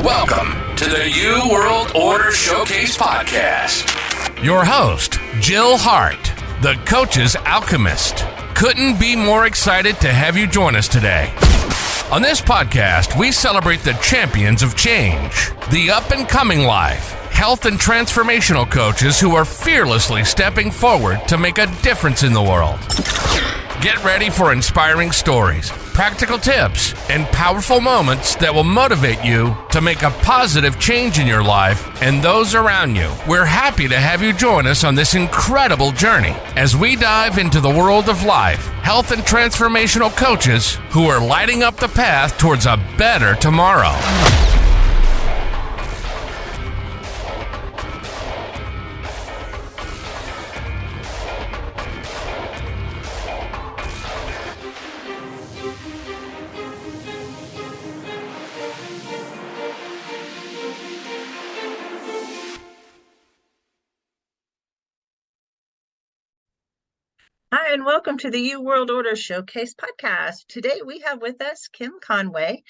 Welcome to the New World Order Showcase Podcast. Your host, Jill Hart, the Coach's Alchemist. Couldn't be more excited to have you join us today. On this podcast, we celebrate the champions of change, the up-and-coming life, health and transformational coaches who are fearlessly stepping forward to make a difference in the world. Get ready for inspiring stories, practical tips, and powerful moments that will motivate you to make a positive change in your life and those around you. We're happy to have you join us on this incredible journey as we dive into the world of life, health, and transformational coaches who are lighting up the path towards a better tomorrow. Hi, and welcome to the New World Order Showcase Podcast. Today we have with us Kim Conway.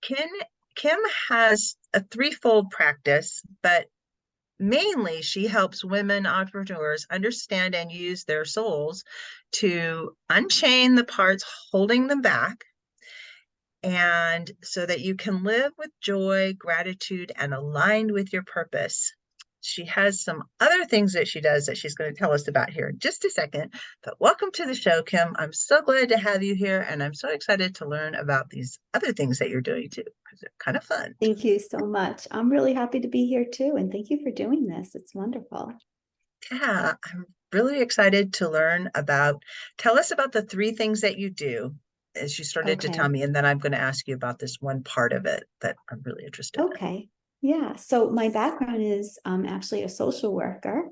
Kim has a threefold practice, but mainly she helps women entrepreneurs understand and use their souls to unchain the parts holding them back, and so that you can live with joy, gratitude, and aligned with your purpose. She has some other things that she does that she's going to tell us about here in just a second. But welcome to the show, Kim. I'm so glad to have you here, and I'm so excited to learn about these other things that you're doing too, because they're kind of fun. Thank you so much. I'm really happy to be here too, and thank you for doing this. It's wonderful. Yeah, I'm really excited to learn about. Tell us about the three things that you do, as you started to tell me, and then I'm going to ask you about this one part of it that I'm really interested in. Okay. Yeah. So my background is actually a social worker.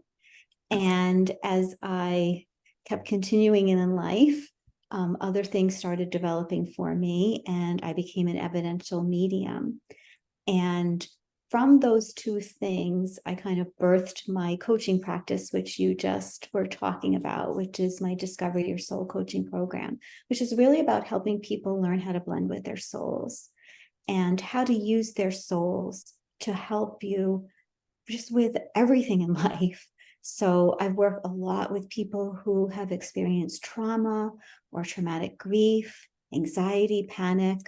And as I kept continuing in life, other things started developing for me, and I became an evidential medium. And from those two things, I kind of birthed my coaching practice, which you just were talking about, which is my Discover Your Soul coaching program, which is really about helping people learn how to blend with their souls and how to use their souls to help you just with everything in life. So I've worked a lot with people who have experienced trauma or traumatic grief, anxiety, panic.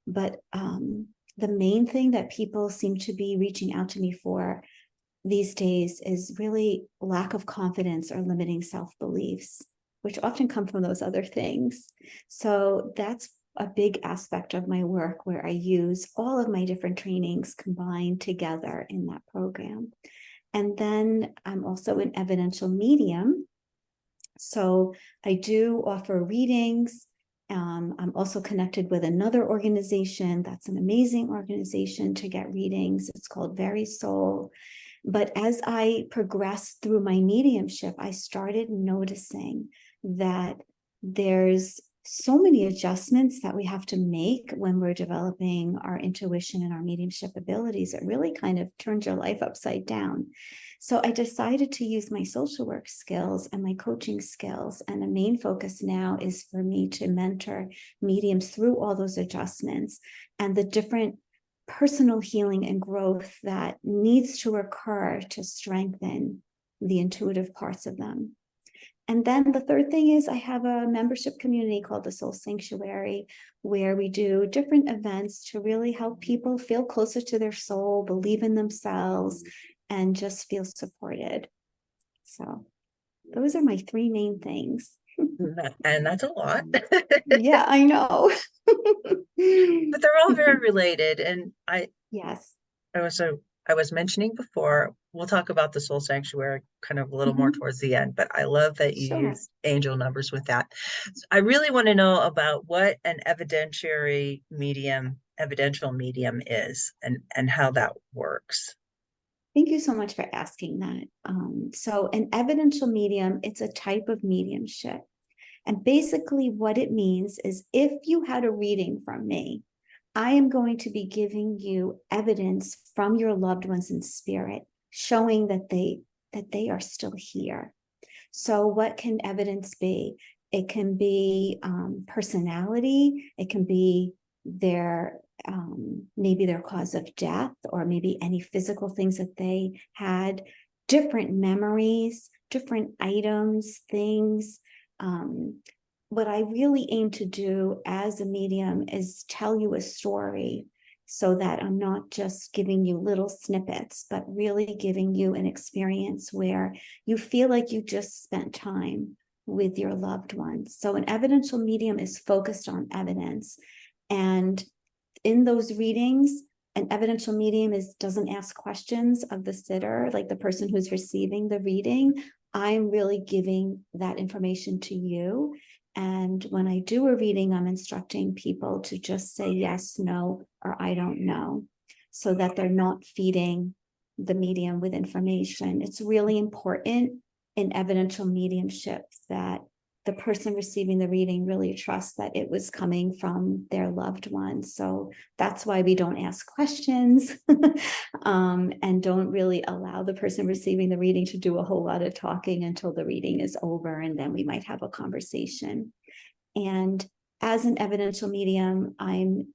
But the main thing that people seem to be reaching out to me for these days is really lack of confidence or limiting self-beliefs, which often come from those other things. So that's a big aspect of my work, where I use all of my different trainings combined together in that program. And then I'm also an evidential medium. So I do offer readings. I'm also connected with another organization that's an amazing organization to get readings. It's called Very Soul. But as I progressed through my mediumship, I started noticing that there's so many adjustments that we have to make when we're developing our intuition and our mediumship abilities. It really kind of turns your life upside down. So I decided to use my social work skills and my coaching skills. And the main focus now is for me to mentor mediums through all those adjustments and the different personal healing and growth that needs to occur to strengthen the intuitive parts of them. And then the third thing is I have a membership community called the Soul Sanctuary, where we do different events to really help people feel closer to their soul, believe in themselves, and just feel supported. So those are my three main things. And that's a lot. Yeah, I know. But they're all very related. And Yes. I was mentioning before, we'll talk about the Soul Sanctuary kind of a little more towards the end, but I love that you use angel numbers with that. So I really want to know about what an evidential medium is and how that works. Thank you so much for asking that. So an evidential medium, it's a type of mediumship. And basically what it means is if you had a reading from me, I am going to be giving you evidence from your loved ones in spirit, showing that they are still here. So what can evidence be? It can be personality. It can be their maybe their cause of death, or maybe any physical things that they had, different memories, different items, things. What I really aim to do as a medium is tell you a story, so that I'm not just giving you little snippets, but really giving you an experience where you feel like you just spent time with your loved ones. So an evidential medium is focused on evidence. And in those readings, an evidential medium doesn't ask questions of the sitter, like the person who's receiving the reading. I'm really giving that information to you. And when I do a reading, I'm instructing people to just say yes, no, or I don't know, so that they're not feeding the medium with information. It's really important in evidential mediumship that the person receiving the reading really trusts that it was coming from their loved one. So that's why we don't ask questions and don't really allow the person receiving the reading to do a whole lot of talking until the reading is over, and then we might have a conversation. And as an evidential medium, I'm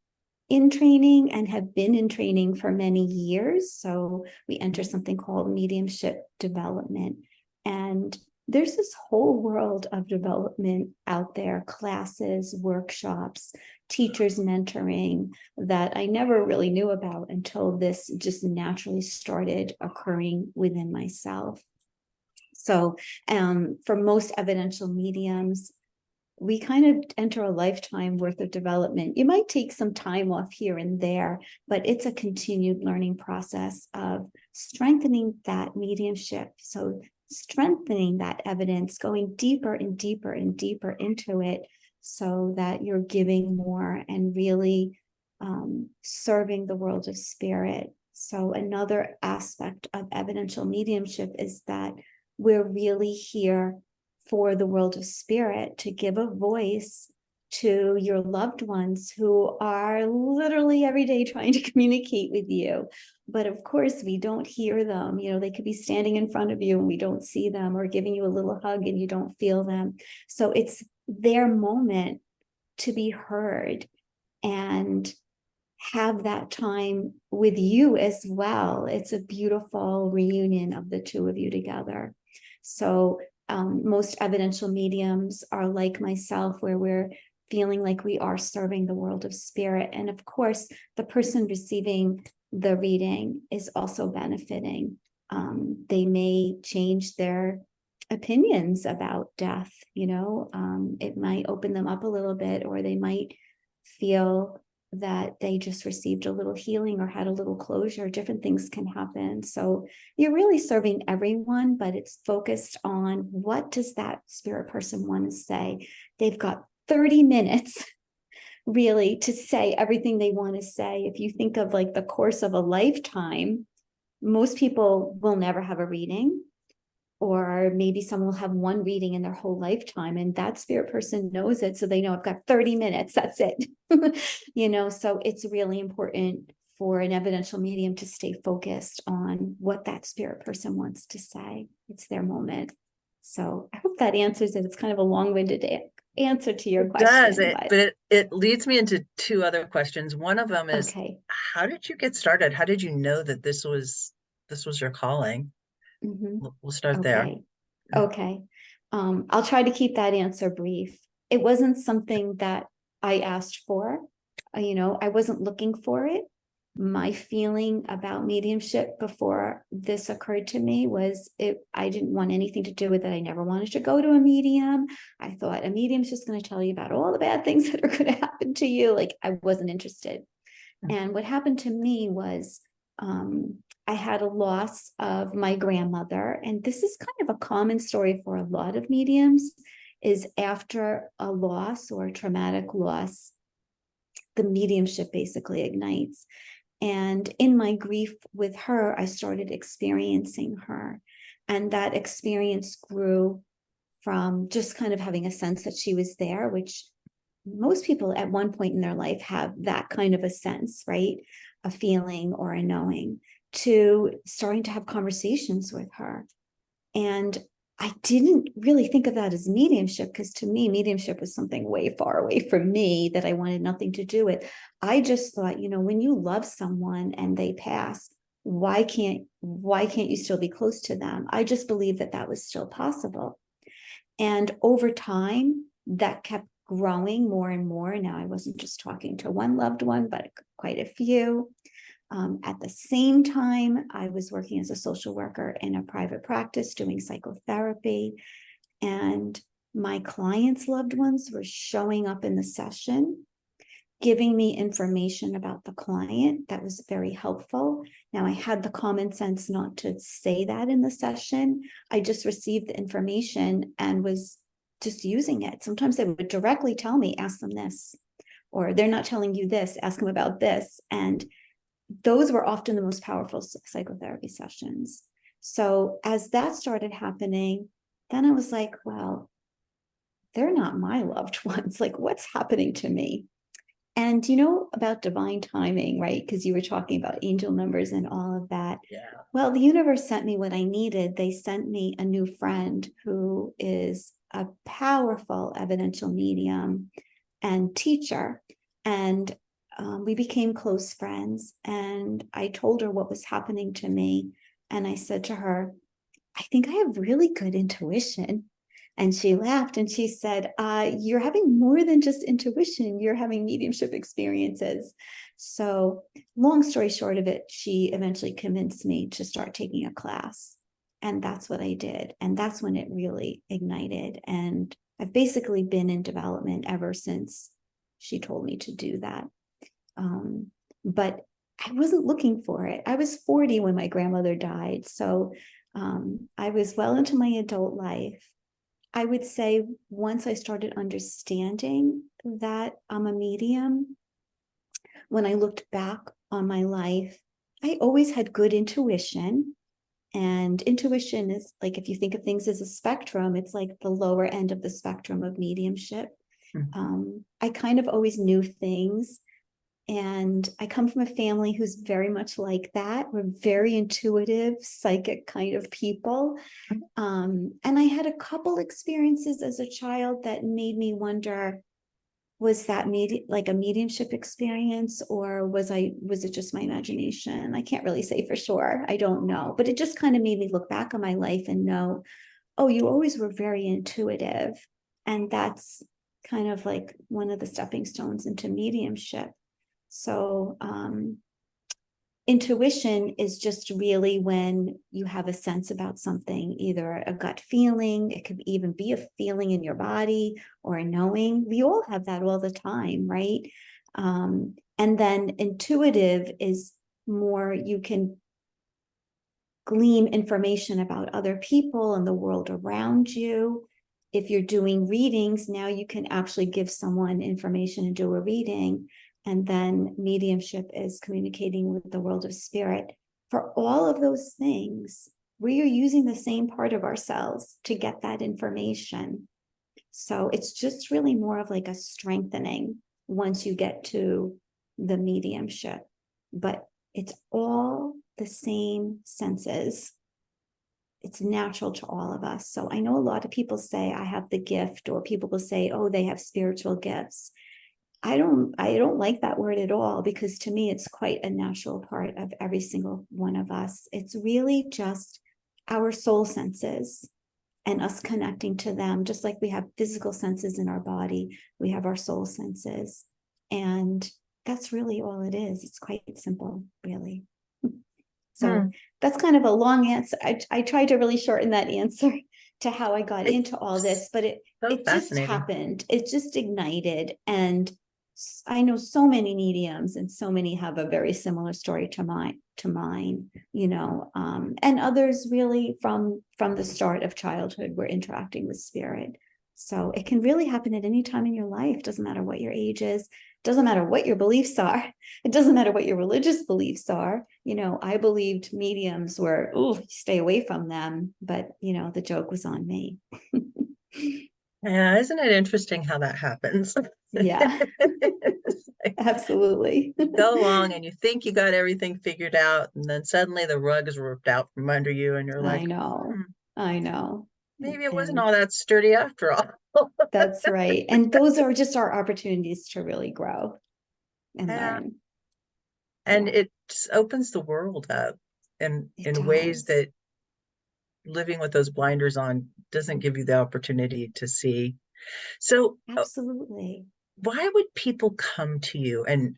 in training and have been in training for many years. So we enter something called mediumship development. And there's this whole world of development out there, classes, workshops, teachers mentoring, that I never really knew about until this just naturally started occurring within myself. So for most evidential mediums, we kind of enter a lifetime worth of development. You might take some time off here and there, but it's a continued learning process of strengthening that mediumship. So strengthening that evidence, going deeper and deeper and deeper into it, so that you're giving more and really serving the world of spirit. So another aspect of evidential mediumship is that we're really here for the world of spirit, to give a voice to your loved ones who are literally every day trying to communicate with you. But of course, we don't hear them. You know, they could be standing in front of you and we don't see them, or giving you a little hug and you don't feel them. So it's their moment to be heard and have that time with you as well. It's a beautiful reunion of the two of you together. So most evidential mediums are like myself, where we're feeling like we are serving the world of spirit. And of course, the person receiving the reading is also benefiting. They may change their opinions about death, it might open them up a little bit, or they might feel that they just received a little healing or had a little closure. Different things can happen. So you're really serving everyone, but it's focused on, what does that spirit person want to say? They've got 30 minutes really to say everything they want to say. If you think of like the course of a lifetime, most people will never have a reading, or maybe someone will have one reading in their whole lifetime, and that spirit person knows it. So they know, I've got 30 minutes, that's it. So it's really important for an evidential medium to stay focused on what that spirit person wants to say. It's their moment. So I hope that answers it. It's kind of a long-winded answer to your question. But it leads me into two other questions. One of them is, okay. How did you get started? How did you know that this was your calling? Mm-hmm. We'll start there. Okay. I'll try to keep that answer brief. It wasn't something that I asked for. I wasn't looking for it. My feeling about mediumship before this occurred to me was I didn't want anything to do with it. I never wanted to go to a medium. I thought a medium's just going to tell you about all the bad things that are going to happen to you. Like, I wasn't interested. And what happened to me was I had a loss of my grandmother. And this is kind of a common story for a lot of mediums, is after a loss or a traumatic loss, the mediumship basically ignites. And in my grief with her, I started experiencing her. And that experience grew from just kind of having a sense that she was there, which most people at one point in their life have that kind of a sense, right? A feeling or a knowing, to starting to have conversations with her. And I didn't really think of that as mediumship, because to me, mediumship was something way far away from me that I wanted nothing to do with. I just thought, when you love someone and they pass, why can't you still be close to them? I just believed that that was still possible. And over time, that kept growing more and more. Now I wasn't just talking to one loved one, but quite a few. At the same time, I was working as a social worker in a private practice doing psychotherapy, and my clients' loved ones were showing up in the session, giving me information about the client that was very helpful. Now, I had the common sense not to say that in the session. I just received the information and was just using it. Sometimes they would directly tell me, ask them this, or they're not telling you this, ask them about this. And those were often the most powerful psychotherapy sessions. So as that started happening, then I was like, well, they're not my loved ones. Like, what's happening to me? And about divine timing, right? Because you were talking about angel numbers and all of that. Yeah. Well, the universe sent me what I needed. They sent me a new friend who is a powerful evidential medium and teacher. And we became close friends. And I told her what was happening to me. And I said to her, I think I have really good intuition. And she laughed and she said, you're having more than just intuition, you're having mediumship experiences. So long story short of it, she eventually convinced me to start taking a class. And that's what I did. And that's when it really ignited. And I've basically been in development ever since she told me to do that. But I wasn't looking for it. I was 40 when my grandmother died. So I was well into my adult life. I would say once I started understanding that I'm a medium, when I looked back on my life, I always had good intuition. And intuition is like, if you think of things as a spectrum, it's like the lower end of the spectrum of mediumship. I kind of always knew things. And I come from a family who's very much like that. We're very intuitive, psychic kind of people. And I had a couple experiences as a child that made me wonder, was that like a mediumship experience, or was it just my imagination? I can't really say for sure. I don't know. But it just kind of made me look back on my life and know, oh, you always were very intuitive. And that's kind of like one of the stepping stones into mediumship. So intuition is just really when you have a sense about something, either a gut feeling, it could even be a feeling in your body, or a knowing. We all have that all the time, right? And then intuitive is more, you can glean information about other people and the world around you. If you're doing readings, now you can actually give someone information and do a reading. And then mediumship is communicating with the world of spirit. For all of those things, we are using the same part of ourselves to get that information. So it's just really more of like a strengthening once you get to the mediumship. But it's all the same senses. It's natural to all of us. So I know a lot of people say I have the gift, or people will say, oh, they have spiritual gifts. I don't like that word at all, because to me, it's quite a natural part of every single one of us. It's really just our soul senses and us connecting to them, just like we have physical senses in our body, we have our soul senses. And that's really all it is. It's quite simple, really. So that's kind of a long answer. I tried to really shorten that answer to how I got into all this, but it just happened. It just ignited. And I know so many mediums, and so many have a very similar story to mine, and others really from the start of childhood were interacting with spirit. So it can really happen at any time in your life. Doesn't matter what your age is. Doesn't matter what your beliefs are. It doesn't matter what your religious beliefs are. I believed mediums were, stay away from them. But, the joke was on me. Yeah, isn't it interesting how that happens? Yeah, absolutely. Go along and you think you got everything figured out, and then suddenly the rug is ripped out from under you, and you're like, I know. maybe it wasn't And all that sturdy after all. that's right. And those are just our opportunities to really grow and Yeah. learn. And Yeah, it just opens the world up it in ways does. that living with those blinders on doesn't give you the opportunity to see. So, Absolutely. why would people come to you? And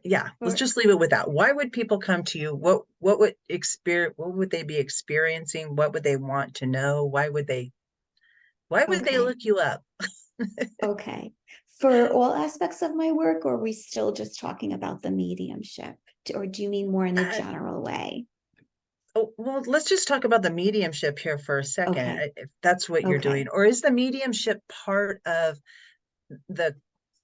yeah, let's For just leave it with that. Why would people come to you? What would they be experiencing? What would they want to know? Why would they okay. look you up? Okay. For all aspects of my work, or are we still just talking about the mediumship? Or do you mean more in a Uh, general way? oh, well, let's just talk about the mediumship here for a second, Okay. if that's what you're doing. Okay. Or is the mediumship part of the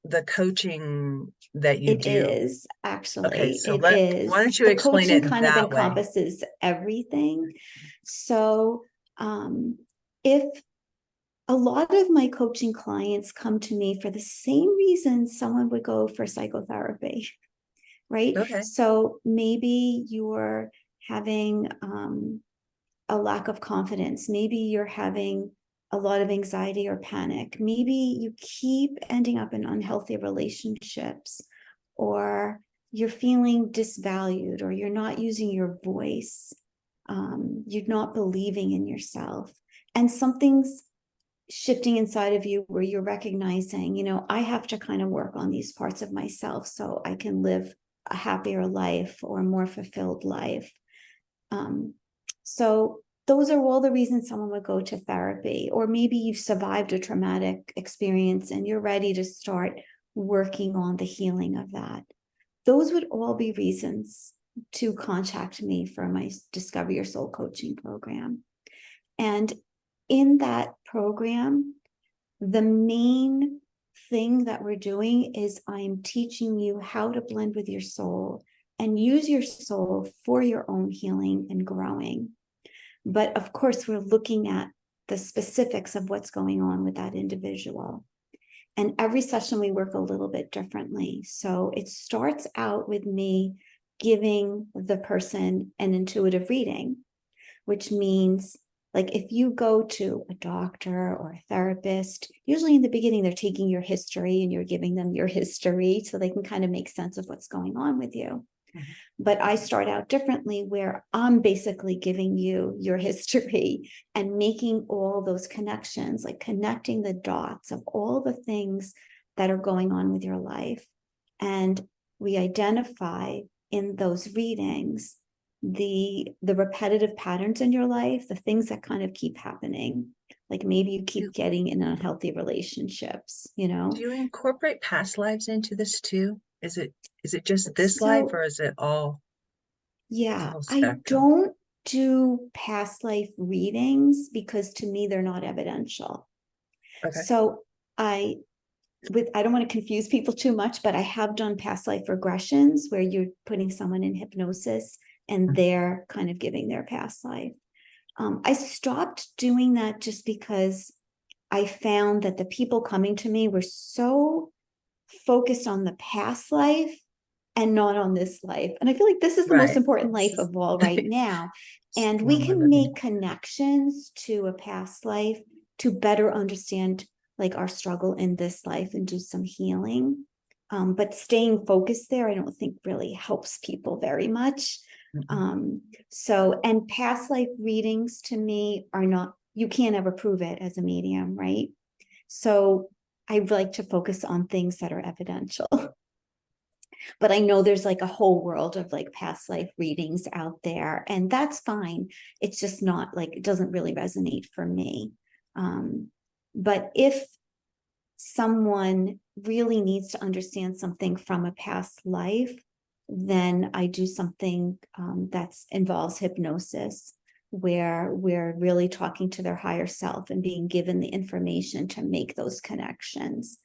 the coaching that you It do? is Okay, actually, so it why don't is. you The explain coaching it kind of that way? encompasses everything. So, if a lot of my coaching clients come to me for the same reason someone would go for psychotherapy, right? Okay. So maybe you're having a lack of confidence. Maybe you're having a lot of anxiety or panic. Maybe you keep ending up in unhealthy relationships, or you're feeling disvalued, or you're not using your voice. You're not believing in yourself. And something's shifting inside of you where you're recognizing, I have to kind of work on these parts of myself so I can live a happier life or a more fulfilled life. Um, so those are all the reasons someone would go to therapy. Or maybe you've survived a traumatic experience and you're ready to start working on the healing of that. Those would all be reasons to contact me for my Discover Your Soul coaching program. And in that program, the main thing that we're doing is I'm teaching you how to blend with your soul and use your soul for your own healing and growing. But of course, we're looking at the specifics of what's going on with that individual. And every session we work a little bit differently. So it starts out with me giving the person an intuitive reading, which means, like, if you go to a doctor or a therapist, usually in the beginning, they're taking your history and you're giving them your history so they can kind of make sense of what's going on with you. Mhm. But I start out differently, where I'm basically giving you your history and making all those connections, like connecting the dots of all the things that are going on with your life. And we identify in those readings the repetitive patterns in your life, the things that kind of keep happening. Like maybe you keep Do, getting in unhealthy relationships, do you incorporate past lives into this too? Is it just this life, So or is it all the yeah, whole I spectrum? don't do past life readings because to me they're not evidential. Okay. So I I don't want to confuse people too much, but I have done past life regressions where you're putting someone in hypnosis and Mhm. they're kind of giving their past life. I stopped doing that just because I found that the people coming to me were so focused on the past life and not on this life. And I feel like this is the most Right. important This life is of all right now. And the we one we're can living make connections to a past life to better understand like our struggle in this life and do some healing. But staying focused there, I don't think really helps people very much. in. Mhm. And past life readings to me are not, you can't ever prove it as a medium, right? So I like to focus on things that are evidential. But I know there's like a whole world of like past life readings out there, and that's fine. It's just not like, it doesn't really resonate for me. But if someone really needs to understand something from a past life, then I do something that involves hypnosis, where we're really talking to their higher self and being given the information to make those connections.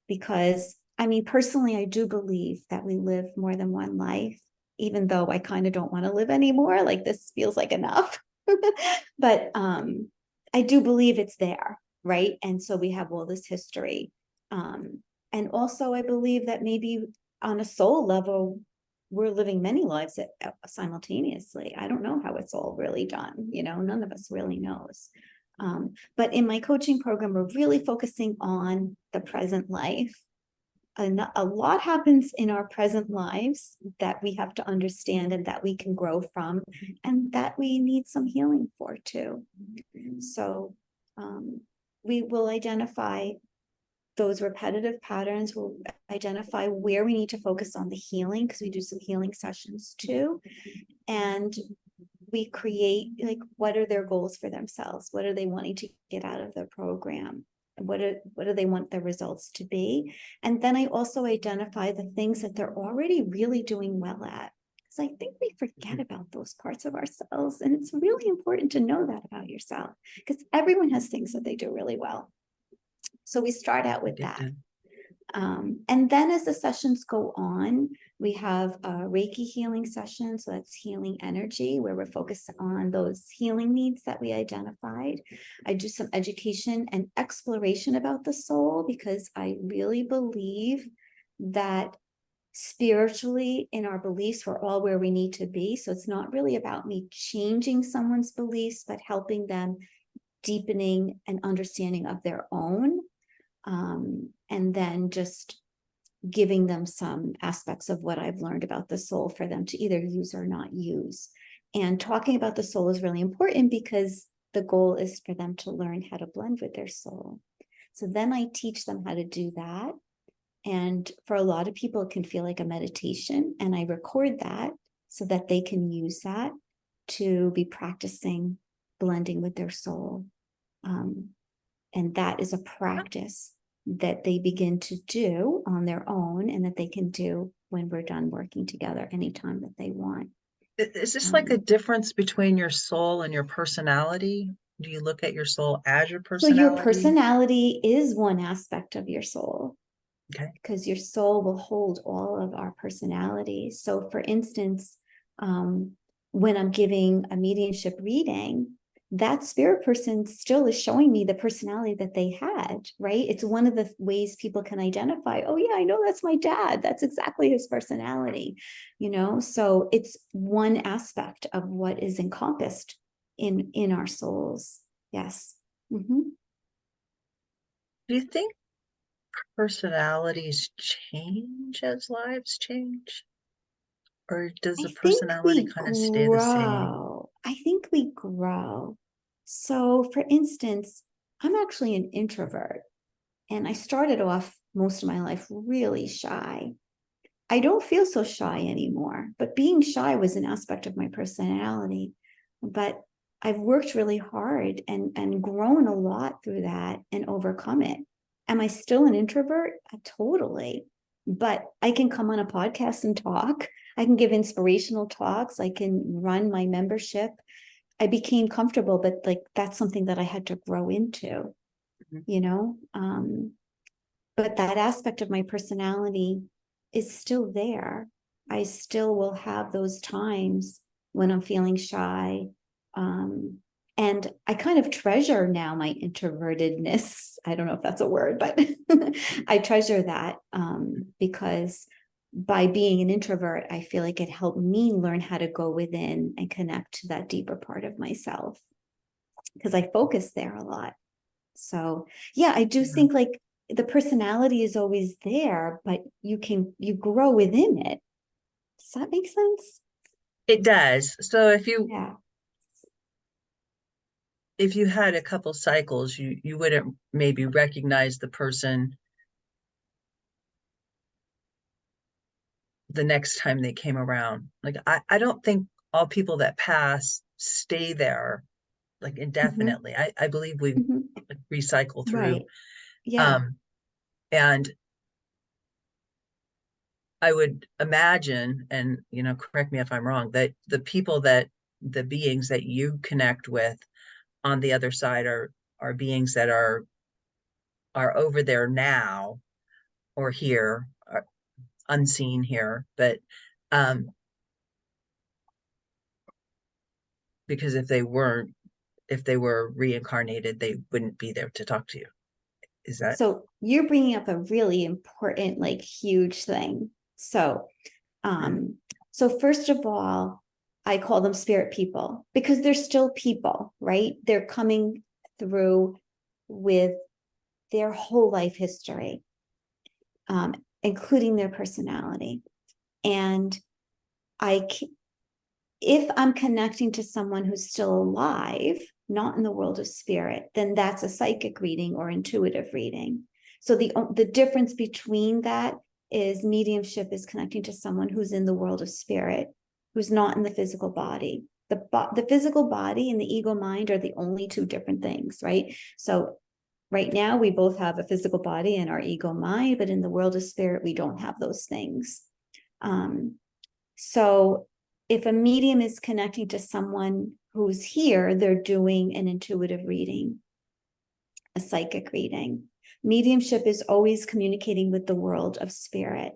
Because, I mean, personally, I do believe that we live more than one life, even though I kind of don't want to live anymore. Like this feels like enough. But I do believe it's there, right? And so we have all this history. And also, I believe that maybe on a soul level, we're living many lives simultaneously. I don't know how it's all really done. None of us really knows. But in my coaching program, we're really focusing on the present life. And a lot happens in our present lives that we have to understand and that we can grow from, and that we need some healing for too. So we will identify those repetitive patterns. We'll identify where we need to focus on the healing, because we do some healing sessions too. And we create, like, what are their goals for themselves? What are they wanting to get out of the program? What do they want the results to be? And then I also identify the things that they're already really doing well at. Because I think we forget about those parts of ourselves. And it's really important to know that about yourself, because everyone has things that they do really well. So we start out with that. And then as the sessions go on, we have a Reiki healing session. So that's healing energy, where we're focused on those healing needs that we identified. I do some education and exploration about the soul, because I really believe that spiritually, in our beliefs, we're all where we need to be. So it's not really about me changing someone's beliefs, but helping them deepening an understanding of their own. And then just giving them some aspects of what I've learned about the soul for them to either use or not use. And talking about the soul is really important, because the goal is for them to learn how to blend with their soul. So then I teach them how to do that. And for a lot of people, it can feel like a meditation. And I record that so that they can use that to be practicing blending with their soul. And that is a practice that they begin to do on their own, and that they can do when we're done working together anytime that they want. Is this like a difference between your soul and your personality? Do you look at your soul as your So your personality? personality is one aspect of your soul. Okay. Because your soul will hold all of our personalities. So for instance, when I'm giving a mediumship reading, that spirit person still is showing me the personality that they had, right? It's one of the ways people can identify, oh yeah, I know that's my dad. That's exactly his personality, So it's one aspect of what is encompassed in our souls. Yes. Mm-hmm. Do you think personalities change as lives change? Or does the I think personality we kind of stay the same? grow. I think we grow. So, for instance, I'm actually an introvert, and I started off most of my life really shy. I don't feel so shy anymore, but being shy was an aspect of my personality. But I've worked really hard and grown a lot through that and overcome it. Am I still an introvert? Totally. But I can come on a podcast and talk. I can give inspirational talks. I can run my membership. I became comfortable, but like that's something that I had to grow into, but that aspect of my personality is still there. I still will have those times when I'm feeling shy. And I kind of treasure now my introvertedness. I don't know if that's a word, but I treasure that because by being an introvert, I feel like it helped me learn how to go within and connect to that deeper part of myself, because I focus there a lot. So yeah, I do think like the personality is always there, but you grow within it. Does that make sense? It does. So if you Yeah. had a couple cycles, you wouldn't maybe recognize the person the next time they came around. Like I don't think all people that pass stay there like indefinitely. I believe we like recycle through. Right. Yeah. And I would imagine, and correct me if I'm wrong, that the beings that you connect with on the other side are beings that are over there now, or here, are unseen here, but because if they were reincarnated, they wouldn't be there to talk to you. Is that So you're bringing up a really important, like huge thing. So So first of all, I call them spirit people because they're still people, right? They're coming through with their whole life history, including their personality. And if I'm connecting to someone who's still alive, not in the world of spirit, then that's a psychic reading or intuitive reading. So the difference between that is mediumship is connecting to someone who's in the world of spirit, who's not in the physical body. The physical body and the ego mind are the only two different things, right? So right now we both have a physical body and our ego mind, but in the world of spirit, we don't have those things. So if a medium is connecting to someone who's here, they're doing an intuitive reading, a psychic reading. Mediumship is always communicating with the world of spirit.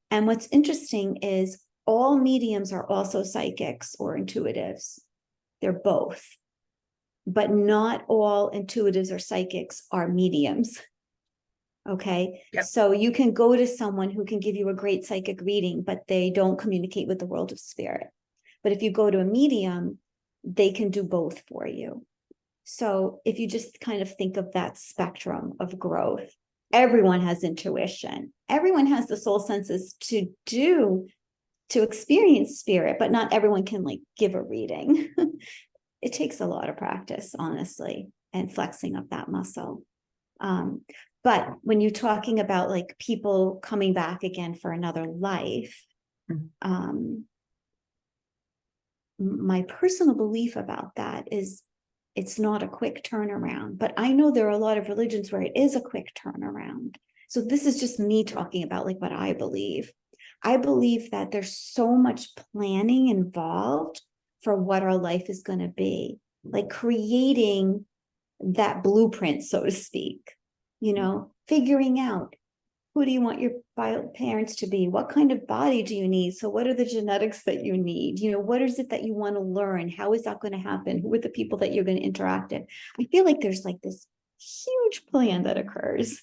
And what's interesting is all mediums are also psychics or intuitives. They're both. But not all intuitives or psychics are mediums. Okay. Yep. So you can go to someone who can give you a great psychic reading, but they don't communicate with the world of spirit. But if you go to a medium, they can do both for you. So if you just kind of think of that spectrum of growth, everyone has intuition. Everyone has the soul senses to experience spirit, but not everyone can like give a reading. It takes a lot of practice, honestly, and flexing of that muscle. But when you're talking about like people coming back again for another life, my personal belief about that is it's not a quick turnaround. But I know there are a lot of religions where it is a quick turnaround. So this is just me talking about like what I believe. I believe that there's so much planning involved for what our life is going to be, like creating that blueprint, so to speak, figuring out who do you want your parents to be? What kind of body do you need? So what are the genetics that you need? What is it that you want to learn? How is that going to happen? Who are the people that you're going to interact with? I feel like there's like this huge plan that occurs,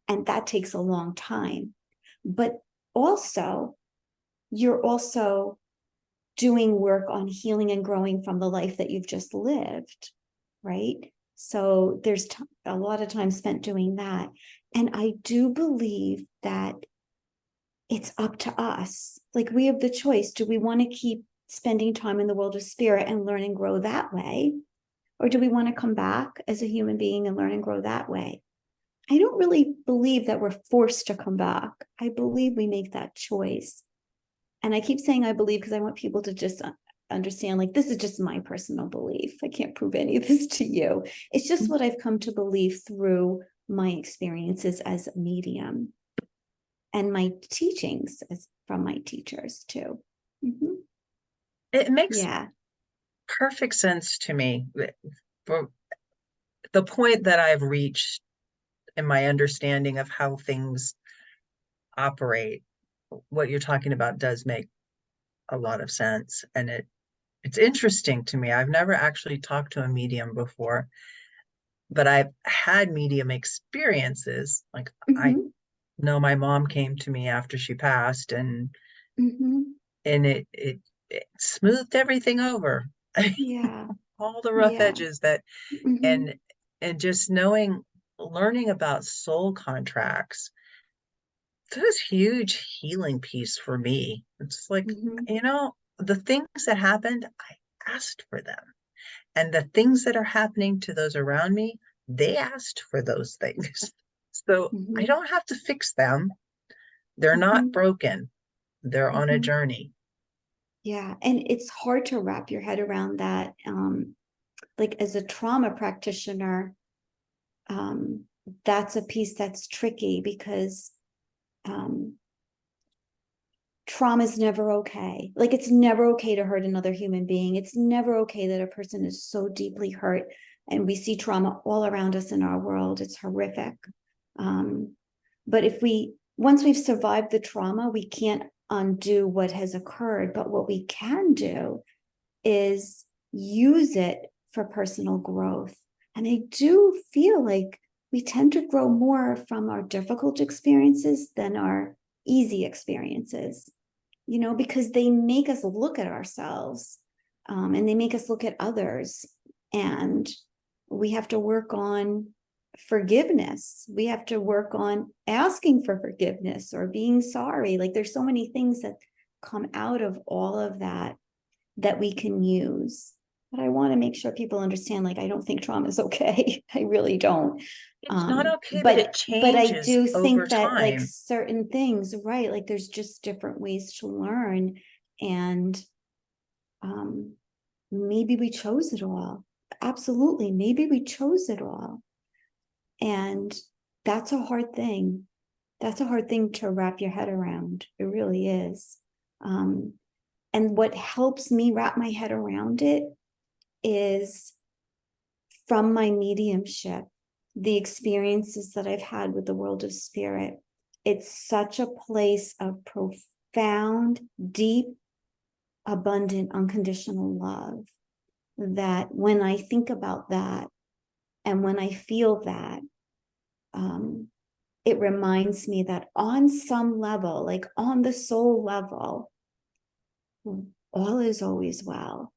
and that takes a long time. But also, you're also doing work on healing and growing from the life that you've just lived, right? So there's a lot of time spent doing that. And I do believe that it's up to us. Like we have the choice. Do we want to keep spending time in the world of spirit and learn and grow that way? Or do we want to come back as a human being and learn and grow that way? I don't really believe that we're forced to come back. I believe we make that choice. And I keep saying I believe because I want people to just understand, like, this is just my personal belief. I can't prove any of this to you. It's just what I've come to believe through my experiences as a medium and my teachings from my teachers too. Mm-hmm. It makes perfect sense to me. For the point that I've reached in my understanding of how things operate, what you're talking about does make a lot of sense. And it's interesting to me. I've never actually talked to a medium before, but I've had medium experiences. Like I know my mom came to me after she passed, and it smoothed everything over. Yeah. All the rough edges that and just learning about soul contracts, that was a huge healing piece for me. It's like, the things that happened, I asked for them. And the things that are happening to those around me, they asked for those things. So I don't have to fix them. They're not broken. They're on a journey. Yeah. And it's hard to wrap your head around that. Like as a trauma practitioner, that's a piece that's tricky because trauma is never okay. Like it's never okay to hurt another human being. It's never okay that a person is so deeply hurt. And we see trauma all around us in our world. It's horrific. But once we've survived the trauma, we can't undo what has occurred. But what we can do is use it for personal growth. And I do feel like we tend to grow more from our difficult experiences than our easy experiences. because they make us look at ourselves, and they make us look at others. And we have to work on forgiveness. We have to work on asking for forgiveness or being sorry. Like, there's so many things that come out of all of that we can use. But I want to make sure people understand, like, I don't think trauma is okay. I really don't. It's not okay, but it I changes do over think that, like, time. certain things, right? Like, there's just different ways to learn, and maybe we chose it all. Absolutely, maybe we chose it all, and that's a hard thing. That's a hard thing to wrap your head around. It really is. And what helps me wrap my head around it is, from my mediumship, the experiences that I've had with the world of spirit. It's such a place of profound, deep, abundant, unconditional love, that when I think about that and when I feel that, it reminds me that on some level, like on the soul level, all is always well.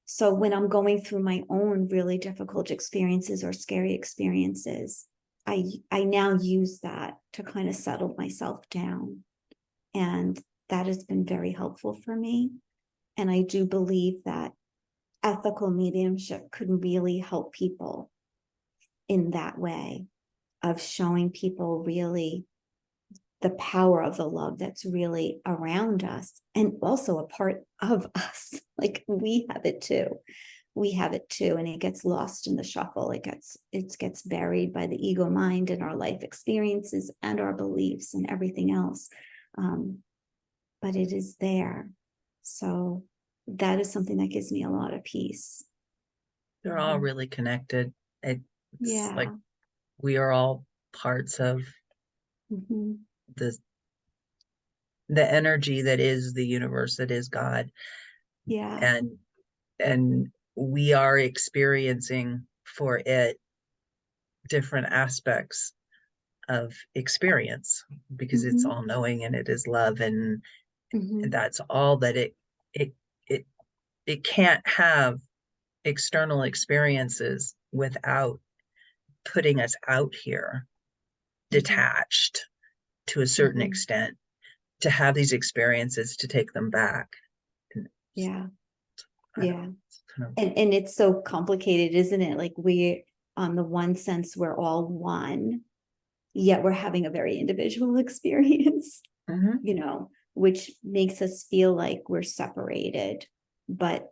So when I'm going through my own really difficult experiences or scary experiences, I now use that to kind of settle myself down. And that has been very helpful for me. And I do believe that ethical mediumship could really help people in that way, of showing people really the power of the love that's really around us and also a part of us. Like, we have it too. We have it too. And it gets lost in the shuffle. It gets buried by the ego mind and our life experiences and our beliefs and everything else. But it is there. So that is something that gives me a lot of peace. They're all really connected. It's like we are all parts of the energy that is the universe, that is God. Yeah. And we are experiencing for it different aspects of experience, because it's all knowing and it is love, and that's all that it can't have external experiences without putting us out here detached to a certain extent, to have these experiences, to take them back. Yeah. And it's so complicated, isn't it? Like, we, on the one sense, we're all one, yet we're having a very individual experience, which makes us feel like we're separated. But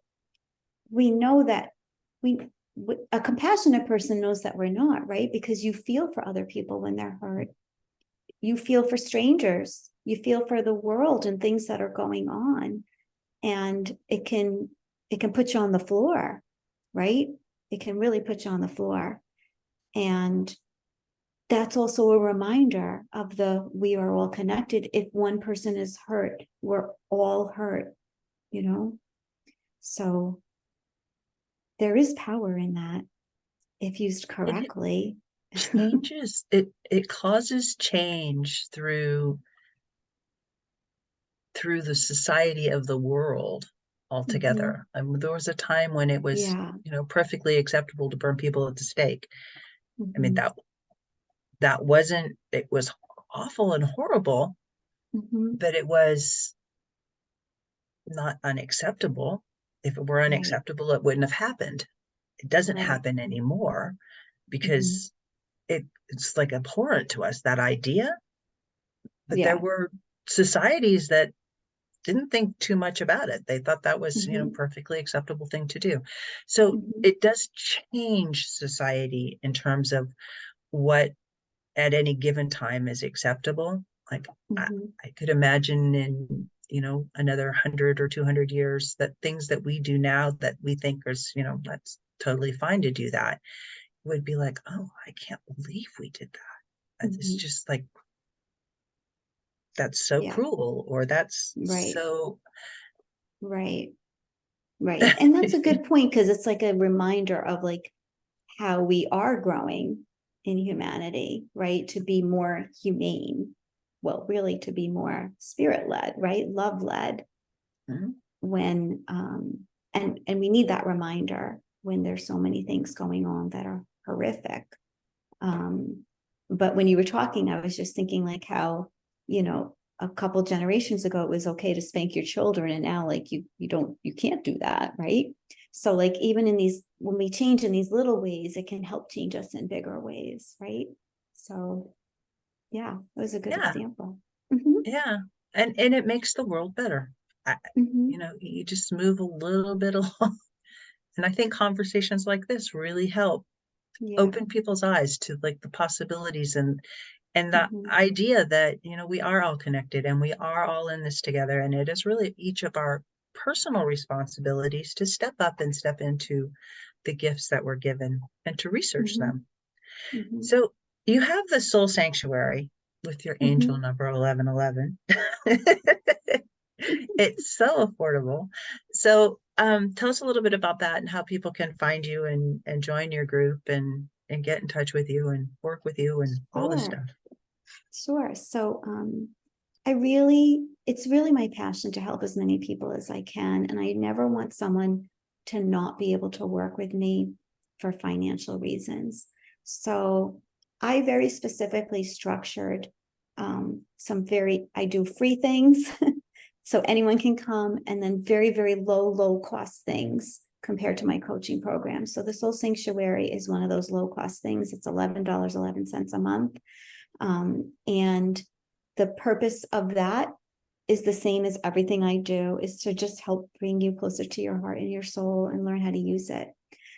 we know that a compassionate person knows that we're not, right? Because you feel for other people when they're hurt. You feel for strangers. You feel for the world and things that are going on. And it can put you on the floor, right? It can really put you on the floor. And that's also a reminder of we are all connected. If one person is hurt, we're all hurt, So there is power in that, if used correctly. Changes, it causes change through the society of the world altogether. I mean, there was a time when it was, perfectly acceptable to burn people at the stake. I mean, that wasn't, it was awful and horrible, but it was not unacceptable. If it were unacceptable, it wouldn't have happened. It doesn't happen anymore, because it's like abhorrent to us, that idea. But there were societies that didn't think too much about it. They thought that was, perfectly acceptable thing to do. So it does change society in terms of what at any given time is acceptable. Like, I could imagine in, another 100 or 200 years, that things that we do now that we think is, that's totally fine to do, that would be like, oh, I can't believe we did that. It's just like, that's so cruel, or that's so right. And that's a good point, because it's like a reminder of, like, how we are growing in humanity, right? To be more humane, well, really to be more spirit-led, right? Love-led. Mhm. When and we need that reminder when there's so many things going on that are horrific. But when you were talking, I was just thinking like how, a couple generations ago it was okay to spank your children, and now like you can't do that, right? So like even when we change in these little ways, it can help change us in bigger ways, right? So yeah, it was a good Yeah, example. Mm-hmm. yeah. And it makes the world better. I, Mm-hmm. you just move a little bit along. And I think conversations like this really help Yeah. open people's eyes to like the possibilities and the Mm-hmm. idea that, we are all connected and we are all in this together. And it is really each of our personal responsibilities to step up and step into the gifts that we're given and to research Mm-hmm. them. Mm-hmm. So you have the Soul Sanctuary with your angel Mm-hmm. number 1111. It's so affordable. So tell us a little bit about that and how people can find you and join your group and get in touch with you and work with you and all this Sure. stuff. Sure. So it's really my passion to help as many people as I can. And I never want someone to not be able to work with me for financial reasons. So I very specifically structured I do free things. So anyone can come, and then very, very low cost things compared to my coaching program. So the Soul Sanctuary is one of those low cost things. It's $11.11 a month. And the purpose of that is the same as everything I do, is to just help bring you closer to your heart and your soul and learn how to use it.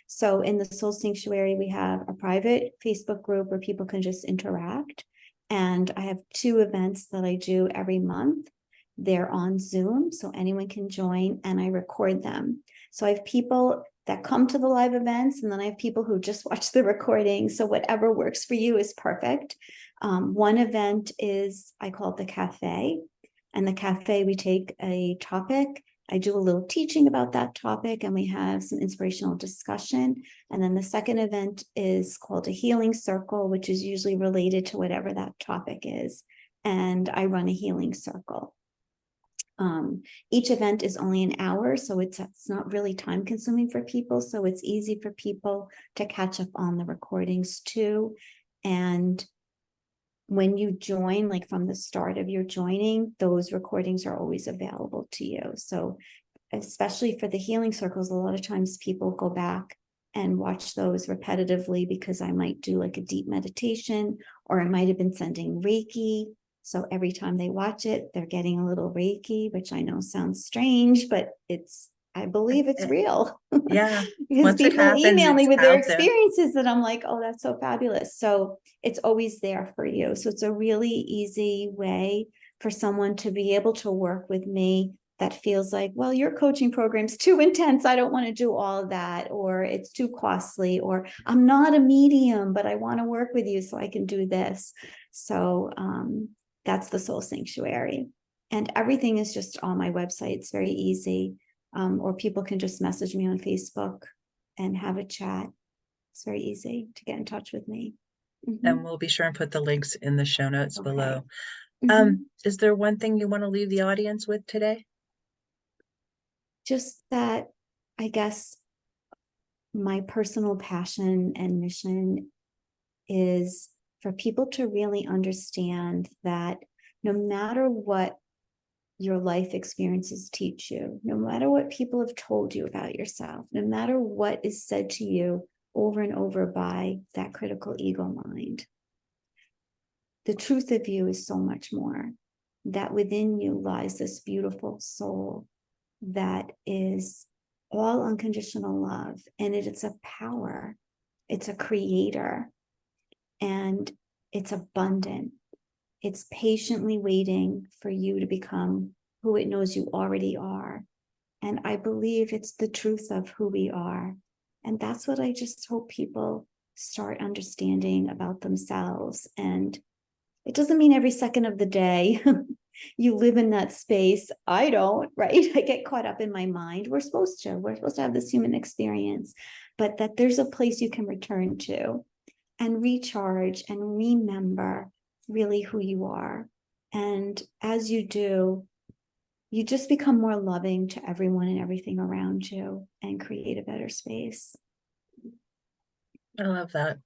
So in the Soul Sanctuary, we have a private Facebook group where people can just interact. And I have 2 events that I do every month. They're on Zoom, so anyone can join, and I record them. So I have people that come to the live events, and then I have people who just watch the recording. So whatever works for you is perfect. One event I call it the cafe. And the cafe, we take a topic. I do a little teaching about that topic, and we have some inspirational discussion. And then the second event is called a healing circle, which is usually related to whatever that topic is. And I run a healing circle. Each event is only an hour, so it's not really time consuming for people. So it's easy for people to catch up on the recordings too. And when you join, like from the start of your joining, those recordings are always available to you. So especially for the healing circles, a lot of times people go back and watch those repetitively because I might do like a deep meditation, or I might have been sending Reiki. So every time they watch it, they're getting a little Reiki, which I know sounds strange, but I believe it's real. Yeah. Because Once it people happens, email me it's with their out there. experiences that I'm like, oh, that's so fabulous. So it's always there for you. So it's a really easy way for someone to be able to work with me that feels like, well, your coaching program's too intense. I don't want to do all of that, or it's too costly, or I'm not a medium, but I want to work with you so I can do this. So that's the Soul Sanctuary. And everything is just on my website. It's very easy. Or people can just message me on Facebook and have a chat. It's very easy to get in touch with me. Mm-hmm. And we'll be sure and put the links in the show notes below. Mm-hmm. Is there one thing you want to leave the audience with today? Just that, I guess, my personal passion and mission is for people to really understand that no matter what your life experiences teach you, no matter what people have told you about yourself, no matter what is said to you over and over by that critical ego mind, the truth of you is so much more. That within you lies this beautiful soul that is all unconditional love, and it's a power, it's a creator, and it's abundant. It's patiently waiting for you to become who it knows you already are. And I believe it's the truth of who we are. And that's what I just hope people start understanding about themselves. And it doesn't mean every second of the day you live in that space. I don't, right? I get caught up in my mind. We're supposed to have this human experience, but that there's a place you can return to and recharge and remember really who you are. And as you do, you just become more loving to everyone and everything around you and create a better space. I love that.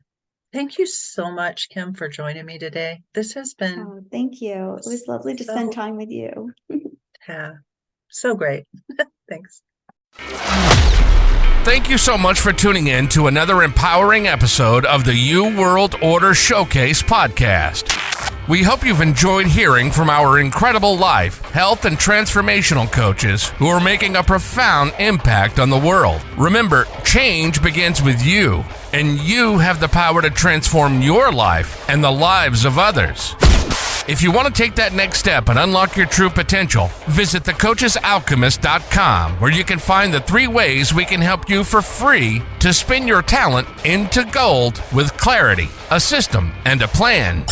Thank you so much, Kim, for joining me today. This has been Oh, thank you. It was lovely to spend time with you. yeah, so great. Thanks. Thank you so much for tuning in to another empowering episode of the You World Order Showcase podcast. We hope you've enjoyed hearing from our incredible life, health, and transformational coaches who are making a profound impact on the world. Remember, change begins with you, and you have the power to transform your life and the lives of others. If you want to take that next step and unlock your true potential, visit thecoachesalchemist.com, where you can find the 3 ways we can help you for free to spin your talent into gold with clarity, a system, and a plan.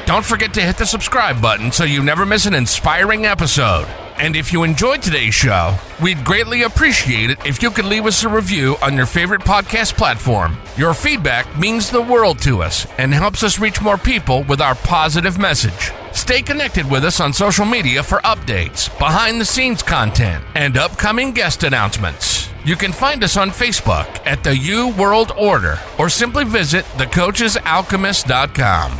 Don't forget to hit the subscribe button so you never miss an inspiring episode. And if you enjoyed today's show, we'd greatly appreciate it if you could leave us a review on your favorite podcast platform. Your feedback means the world to us and helps us reach more people with our positive message. Stay connected with us on social media for updates, behind-the-scenes content, and upcoming guest announcements. You can find us on Facebook at the You World Order or simply visit thecoachesalchemist.com.